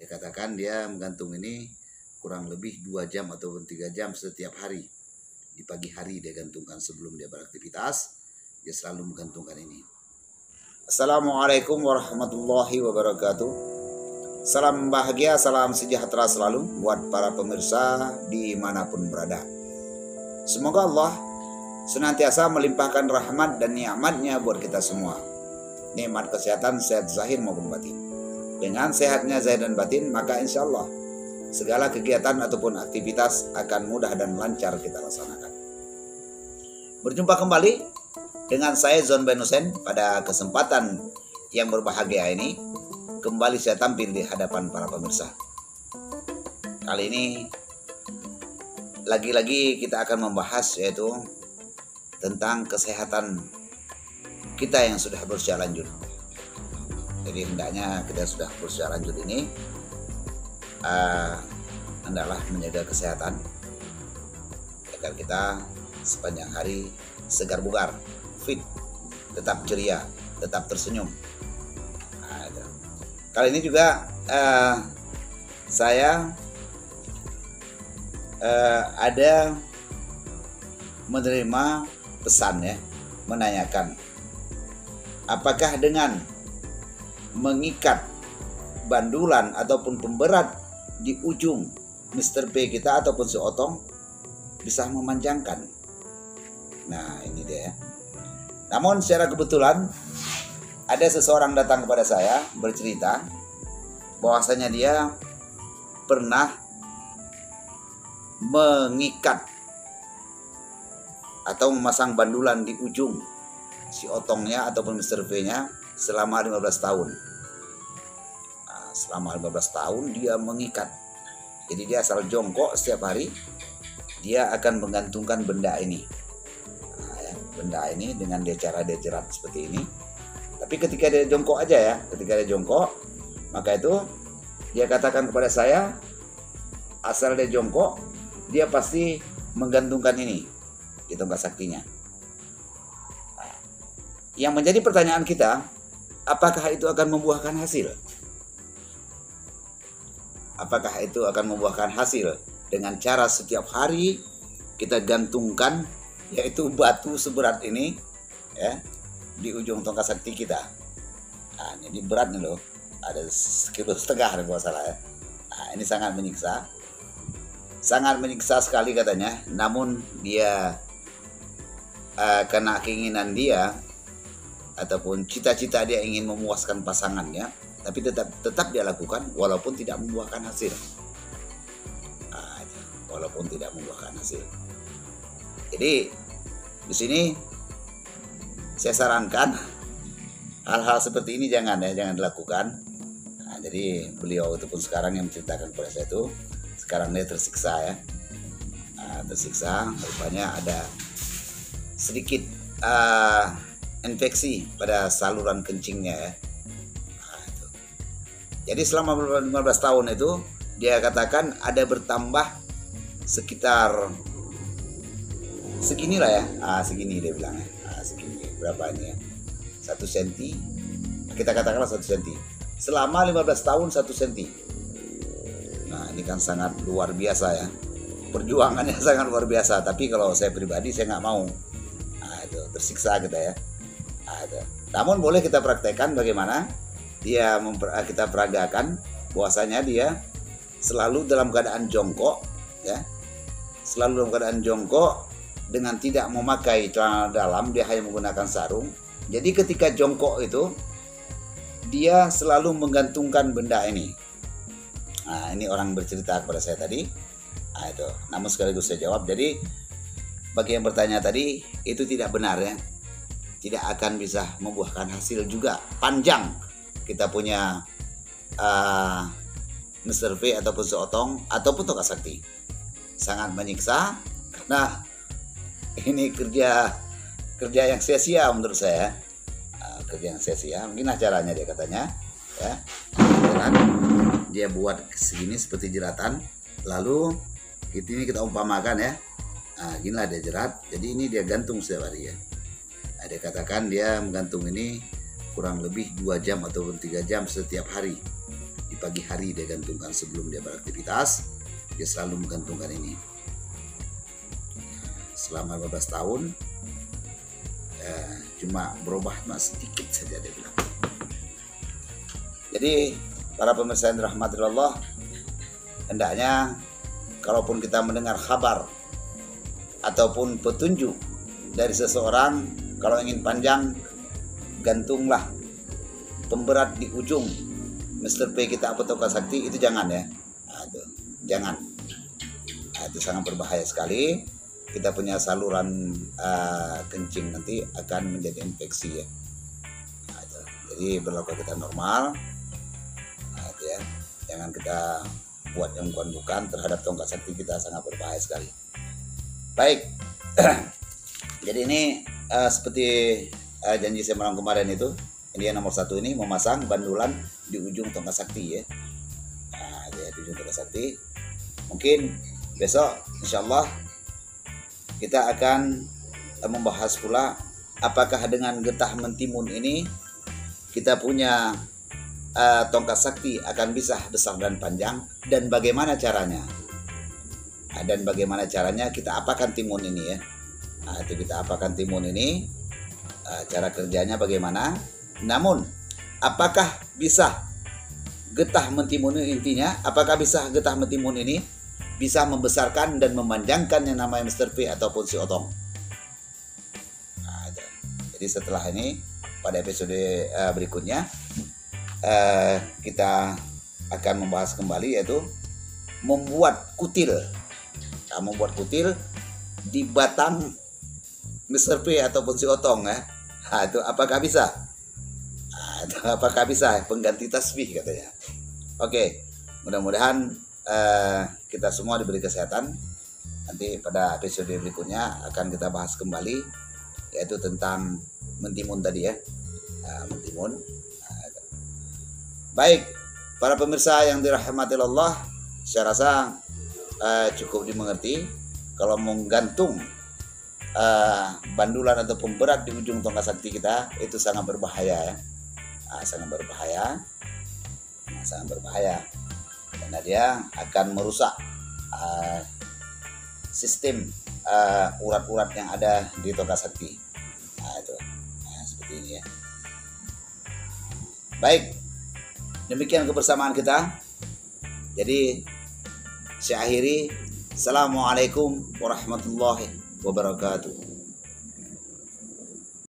Dia katakan dia menggantung ini kurang lebih 2 jam ataupun 3 jam setiap hari. Di pagi hari dia gantungkan sebelum dia beraktivitas, dia selalu menggantungkan ini. Assalamualaikum warahmatullahi wabarakatuh. Salam bahagia, salam sejahtera selalu buat para pemirsa dimanapun berada. Semoga Allah senantiasa melimpahkan rahmat dan nikmatnya buat kita semua. Nikmat kesehatan, sehat zahir maupun batin. Dengan sehatnya zahir dan batin, maka insya Allah segala kegiatan ataupun aktivitas akan mudah dan lancar kita laksanakan. Berjumpa kembali dengan saya Zon Ben Hussein pada kesempatan yang berbahagia ini. Kembali saya tampil di hadapan para pemirsa. Kali ini lagi-lagi kita akan membahas yaitu tentang kesehatan kita yang sudah berusia lanjut. Jadi hendaknya kita sudah berusia lanjut ini adalah menjaga kesehatan agar kita sepanjang hari segar bugar, fit, tetap ceria, tetap tersenyum. Kali ini juga saya ada menerima pesan ya, menanyakan apakah dengan mengikat bandulan ataupun pemberat di ujung Mr. P kita ataupun si otong bisa memanjangkan. Nah ini dia. Namun secara kebetulan ada seseorang datang kepada saya bercerita bahwasanya dia pernah mengikat atau memasang bandulan di ujung si otongnya ataupun Mr. V-nya selama 15 tahun. Nah, selama 15 tahun dia mengikat. Jadi dia asal jongkok setiap hari dia akan menggantungkan benda ini. Nah, ya, benda ini dengan cara dia jerat seperti ini. Tapi ketika dia jongkok aja ya, ketika dia jongkok, maka itu dia katakan kepada saya, asal dia jongkok, dia pasti menggantungkan ini di tongkat saktinya. Nah, yang menjadi pertanyaan kita, apakah itu akan membuahkan hasil? Apakah itu akan membuahkan hasil dengan cara setiap hari kita gantungkan yaitu batu seberat ini ya di ujung tongkat sakti kita. Nah, ini berat nih loh, ada 1,5 kilo kalau salah ya. Nah, ini sangat menyiksa sekali katanya. Namun dia karena keinginan dia ataupun cita-cita dia ingin memuaskan pasangannya, tapi tetap dia lakukan walaupun tidak membuahkan hasil. Nah, walaupun tidak membuahkan hasil. Jadi di sini saya sarankan hal-hal seperti ini jangan dilakukan. Nah, jadi beliau itu pun sekarang yang menceritakan kepada saya itu sekarang dia tersiksa ya. Nah, tersiksa rupanya ada sedikit infeksi pada saluran kencingnya ya. Nah, itu. Jadi selama 15 tahun itu dia katakan ada bertambah sekitar segini lah ya. Segini dia bilang ya. Segini berapa ini ya, 1 cm, kita katakanlah 1 cm selama 15 tahun 1 cm. Nah ini kan sangat luar biasa ya, perjuangannya sangat luar biasa. Tapi kalau saya pribadi saya nggak mau. Nah itu tersiksa kita ya. Nah, itu. Namun boleh kita praktekkan bagaimana dia kita peragakan bahwasanya dia selalu dalam keadaan jongkok ya, selalu dalam keadaan jongkok dengan tidak memakai celana dalam, dia hanya menggunakan sarung. Jadi ketika jongkok itu dia selalu menggantungkan benda ini. Nah ini orang bercerita kepada saya tadi. Nah itu, namun sekaligus saya jawab. Jadi bagi yang bertanya tadi itu tidak benar ya, tidak akan bisa membuahkan hasil juga panjang. Kita punya Mr. V ataupun seotong ataupun tongkat sakti sangat menyiksa karena ini kerja yang sia-sia menurut saya. Kerja yang sia-sia. Beginilah caranya dia katanya ya. Dia buat segini seperti jeratan, lalu ini kita umpamakan ya. Nah, ginilah dia jerat. Jadi ini dia gantung setiap hari ya. Nah, dia katakan dia menggantung ini kurang lebih 2 jam ataupun 3 jam setiap hari. Di pagi hari dia gantungkan sebelum dia beraktivitas, dia selalu menggantungkan ini. Selama 15 tahun cuma berubah sedikit saja dia bilang. Jadi para pemirsa yang dirahmati Allah, hendaknya kalaupun kita mendengar kabar ataupun petunjuk dari seseorang, kalau ingin panjang, gantunglah pemberat di ujung Mr. P kita apa Tongkat Sakti, itu jangan ya. Jangan. Itu sangat berbahaya sekali. Kita punya saluran kencing nanti akan menjadi infeksi ya. Jadi berlaku kita normal. Ya. Jangan kita buat yang bukan terhadap Tongkat Sakti, kita sangat berbahaya sekali. Baik. Jadi ini seperti janji saya malam kemarin itu, ini yang nomor 1 ini memasang bandulan di ujung Tongkat Sakti ya. Nah, di ujung Tongkat Sakti. Mungkin besok insyaallah kita akan membahas pula apakah dengan getah mentimun ini kita punya tongkat sakti akan bisa besar dan panjang, dan bagaimana caranya. Dan bagaimana caranya kita apakan timun ini ya. Itu kita apakan timun ini, cara kerjanya bagaimana. Namun apakah bisa getah mentimun ini, intinya apakah bisa getah mentimun ini bisa membesarkan dan memanjangkan yang namanya Mr. P ataupun si Otong. Jadi setelah ini pada episode berikutnya kita akan membahas kembali, yaitu membuat kutil. Membuat kutil di batang Mr. P ataupun si Otong ya. Itu apakah bisa? Apakah bisa pengganti tasbih katanya. Oke, mudah-mudahan kita semua diberi kesehatan. Nanti pada episode berikutnya akan kita bahas kembali, yaitu tentang mentimun tadi ya. Mentimun. Baik, para pemirsa yang dirahmati Allah, saya rasa cukup dimengerti kalau menggantung bandulan atau pemberat di ujung tongkat sakti kita itu sangat berbahaya ya. Sangat berbahaya karena dia akan merusak sistem urat-urat yang ada di tongkat sakti. Itu seperti ini ya. Baik, demikian kebersamaan kita. Jadi saya akhiri. Assalamualaikum warahmatullahi wabarakatuh.